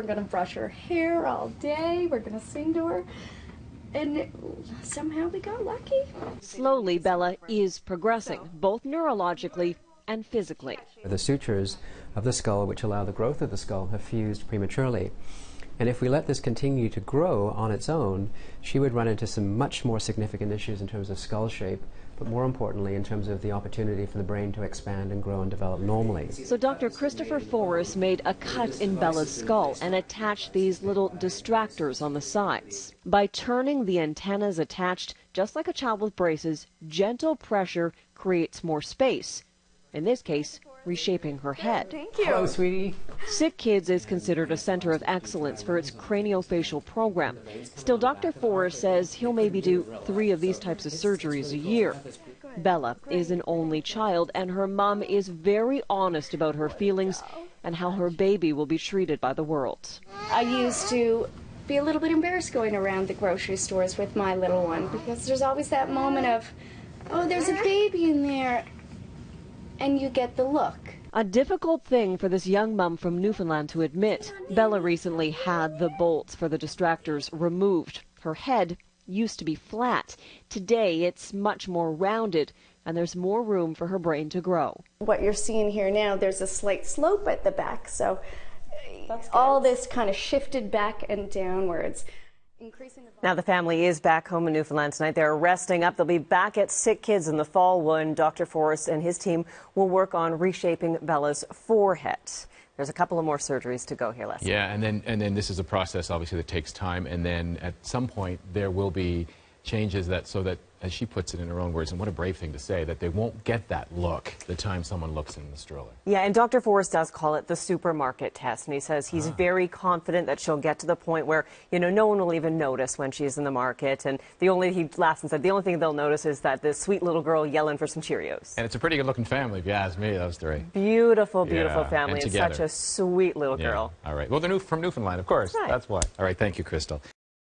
We're going to brush her hair all day. We're going to sing to her. And somehow we got lucky. Slowly, Bella is progressing, both neurologically and physically. The sutures of the skull, which allow the growth of the skull, have fused prematurely. And if we let this continue to grow on its own, she would run into some much more significant issues in terms of skull shape, but more importantly in terms of the opportunity for the brain to expand and grow and develop normally. So Dr. Christopher Forrest made a cut in Bella's skull and attached these little distractors on the sides. By turning the antennas attached, just like a child with braces, gentle pressure creates more space. In this case, reshaping her head. Thank you. Hello, sweetie. SickKids is considered a center of excellence for its craniofacial program. Still, Dr. Forrest says he'll maybe do 3 of these types of surgeries a year. Bella is an only child, and her mom is very honest about her feelings and how her baby will be treated by the world. I used to be a little bit embarrassed going around the grocery stores with my little one because there's always that moment of, oh, there's a baby in there, and you get the look. A difficult thing for this young mom from Newfoundland to admit. Bella recently had the bolts for the distractors removed. Her head used to be flat. Today it's much more rounded, and there's more room for her brain to grow. What you're seeing here now, there's a slight slope at the back, so all this kind of shifted back and downwards. Now the family is back home in Newfoundland tonight. They're resting up. They'll be back at SickKids in the fall when Dr. Forrest and his team will work on reshaping Bella's forehead. There's a couple of more surgeries to go here, Leslie. Yeah, and then this is a process obviously that takes time, and then at some point there will be changes so that, as she puts it in her own words, and what a brave thing to say, that they won't get that look the time someone looks in the stroller. Yeah, and Dr. Forrest does call it the supermarket test, and he says he's very confident that she'll get to the point where, you know, no one will even notice when she's in the market, and he laughs and said the only thing they'll notice is that this sweet little girl yelling for some Cheerios. And it's a pretty good-looking family, if you ask me, those 3. Beautiful, beautiful Yeah, family, and such a sweet little girl. All right. Well, they're from Newfoundland, of course. Right. That's why. All right, thank you, Crystal.